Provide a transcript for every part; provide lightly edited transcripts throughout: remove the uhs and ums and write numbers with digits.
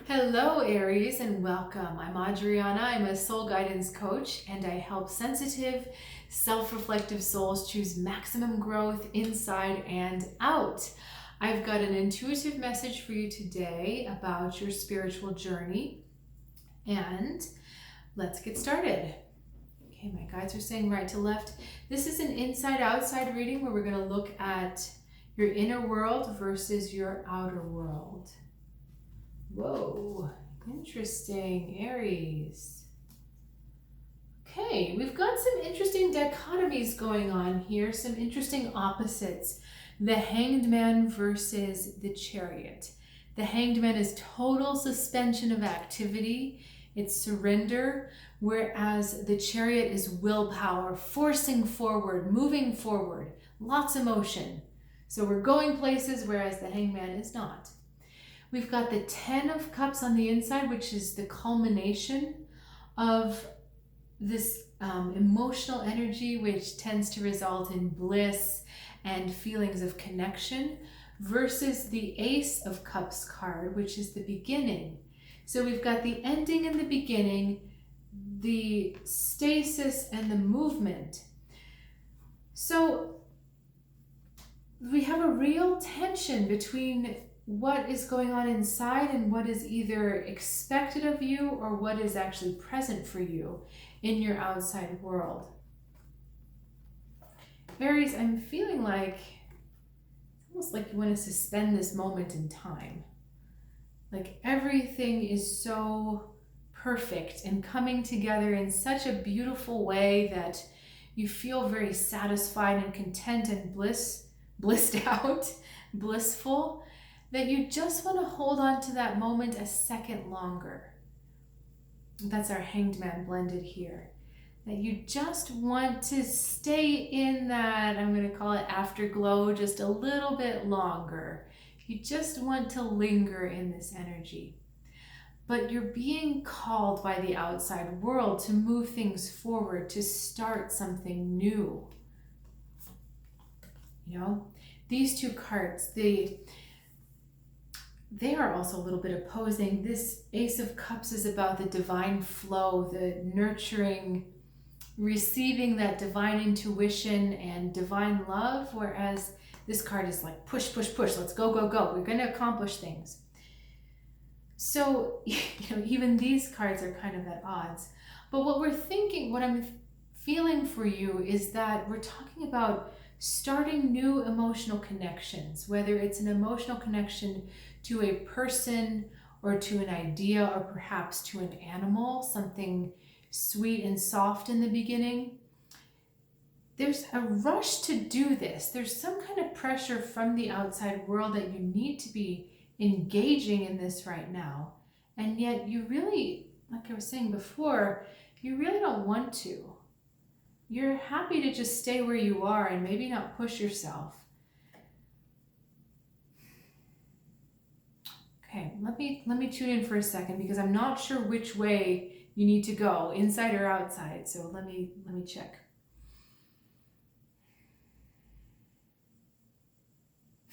Hello, Aries, and welcome. I'm Adriana. I'm a soul guidance coach, and I help sensitive, self-reflective souls choose maximum growth inside and out. I've got an intuitive message for you today about your spiritual journey, and let's get started. Okay, my guides are saying right to left. This is an inside-outside reading where we're going to look at your inner world versus your outer world. Whoa, interesting, Aries. Okay, we've got some interesting dichotomies going on here, some interesting opposites. The Hanged Man versus the Chariot. The Hanged Man is total suspension of activity, it's surrender, whereas the Chariot is willpower, forcing forward, moving forward, lots of motion. So we're going places, whereas the Hanged Man is not. We've got the 10 of Cups on the inside, which is the culmination of this emotional energy, which tends to result in bliss and feelings of connection, versus the Ace of Cups card, which is the beginning. So we've got the ending and the beginning, the stasis and the movement. So we have a real tension between what is going on inside and what is either expected of you or what is actually present for you in your outside world. Aries, I'm feeling like it's almost like you want to suspend this moment in time. Like everything is so perfect and coming together in such a beautiful way that you feel very satisfied and content and blissed out, blissful, that you just want to hold on to that moment a second longer. That's our Hanged Man blended here. That you just want to stay in that, I'm going to call it afterglow, just a little bit longer. You just want to linger in this energy. But you're being called by the outside world to move things forward, to start something new. You know, these two cards, they are also a little bit opposing. This Ace of Cups is about the divine flow, the nurturing, receiving that divine intuition and divine love, whereas this card is like push, push, push, let's go, go, go. We're going to accomplish things. So, even these cards are kind of at odds. But what I'm feeling for you is that we're talking about starting new emotional connections, whether it's an emotional connection to a person or to an idea or perhaps to an animal, something sweet and soft in the beginning. There's a rush to do this. There's some kind of pressure from the outside world that you need to be engaging in this right now. And yet you really, like I was saying before, you really don't want to. You're happy to just stay where you are and maybe not push yourself. Okay, let me tune in for a second because I'm not sure which way you need to go, inside or outside. So let me check.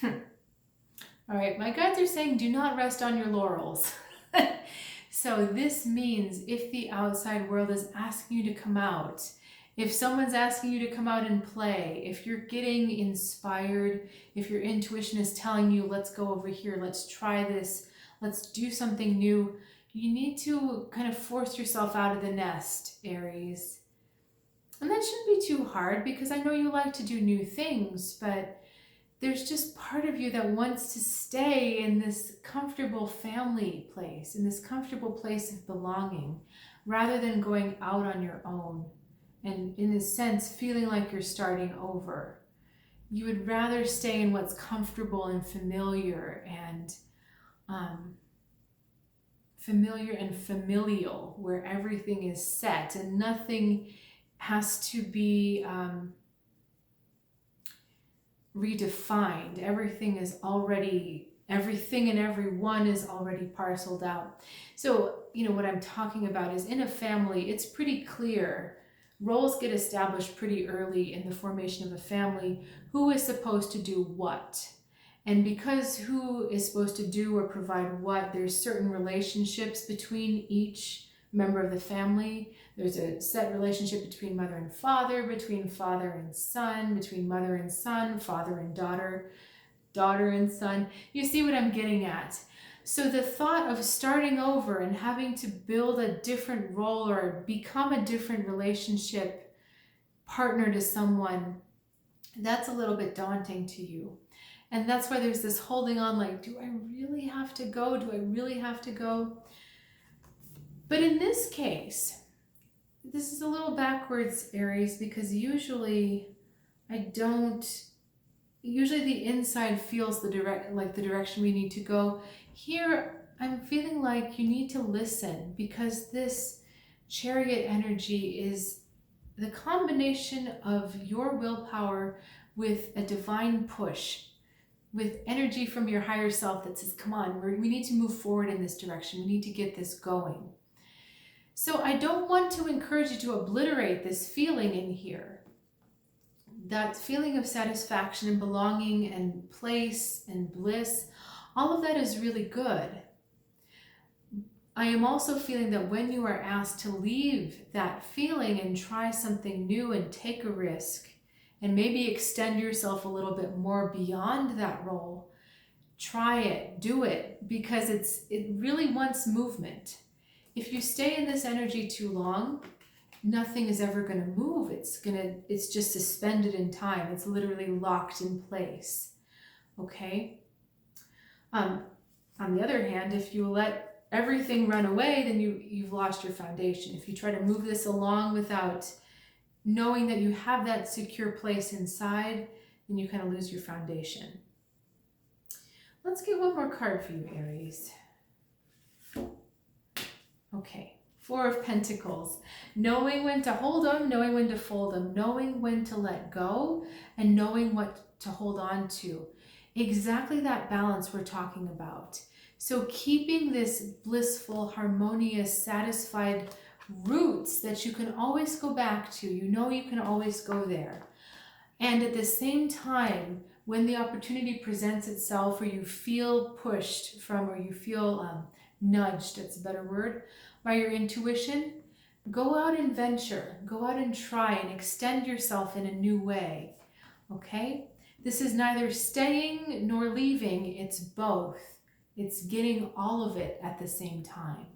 All right, my guides are saying do not rest on your laurels. So this means if the outside world is asking you to come out, if someone's asking you to come out and play, if you're getting inspired, if your intuition is telling you, let's go over here, let's try this, let's do something new, you need to kind of force yourself out of the nest, Aries. And that shouldn't be too hard because I know you like to do new things, but there's just part of you that wants to stay in this comfortable family place, in this comfortable place of belonging, rather than going out on your own. And in a sense, feeling like you're starting over. You would rather stay in what's comfortable and familiar and familial, where everything is set and nothing has to be redefined. Everything and everyone is already parceled out. So, what I'm talking about is in a family, it's pretty clear. Roles get established pretty early in the formation of a family. Who is supposed to do what? And because who is supposed to do or provide what, there's certain relationships between each member of the family. There's a set relationship between mother and father, between father and son, between mother and son, father and daughter, daughter and son. You see what I'm getting at? So the thought of starting over and having to build a different role or become a different relationship partner to someone, that's a little bit daunting to you. And that's why there's this holding on, like, do I really have to go? Do I really have to go? But in this case, this is a little backwards, Aries, because usually the inside feels the direction we need to go. Here, I'm feeling like you need to listen, because this Chariot energy is the combination of your willpower with a divine push, with energy from your higher self that says, come on, we need to move forward in this direction. We need to get this going. So I don't want to encourage you to obliterate this feeling in here. That feeling of satisfaction and belonging and place and bliss, all of that is really good. I am also feeling that when you are asked to leave that feeling and try something new and take a risk and maybe extend yourself a little bit more beyond that role, try it, do it, because it really wants movement. If you stay in this energy too long, nothing is ever going to move. It's just suspended in time. It's literally locked in place. Okay? On the other hand, if you let everything run away, then you've lost your foundation. If you try to move this along without knowing that you have that secure place inside, then you kind of lose your foundation. Let's get one more card for you, Aries. Okay, Four of Pentacles. Knowing when to hold them, knowing when to fold them, knowing when to let go, and knowing what to hold on to. Exactly that balance we're talking about. So keeping this blissful, harmonious, satisfied roots that you can always go back to. You know you can always go there. And at the same time, when the opportunity presents itself or you feel pushed from, or you feel nudged, that's a better word, by your intuition, go out and venture. Go out and try and extend yourself in a new way. Okay? This is neither staying nor leaving. It's both. It's getting all of it at the same time.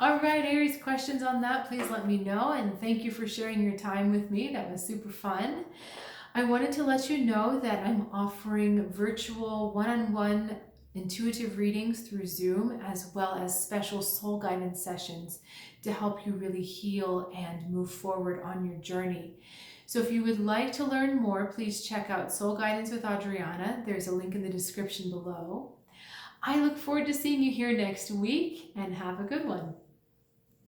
All right, Aries, questions on that, please let me know. And thank you for sharing your time with me. That was super fun. I wanted to let you know that I'm offering virtual one-on-one intuitive readings through Zoom, as well as special soul guidance sessions to help you really heal and move forward on your journey. So if you would like to learn more, please check out Soul Guidance with Adriana. There's a link in the description below. I look forward to seeing you here next week, and have a good one.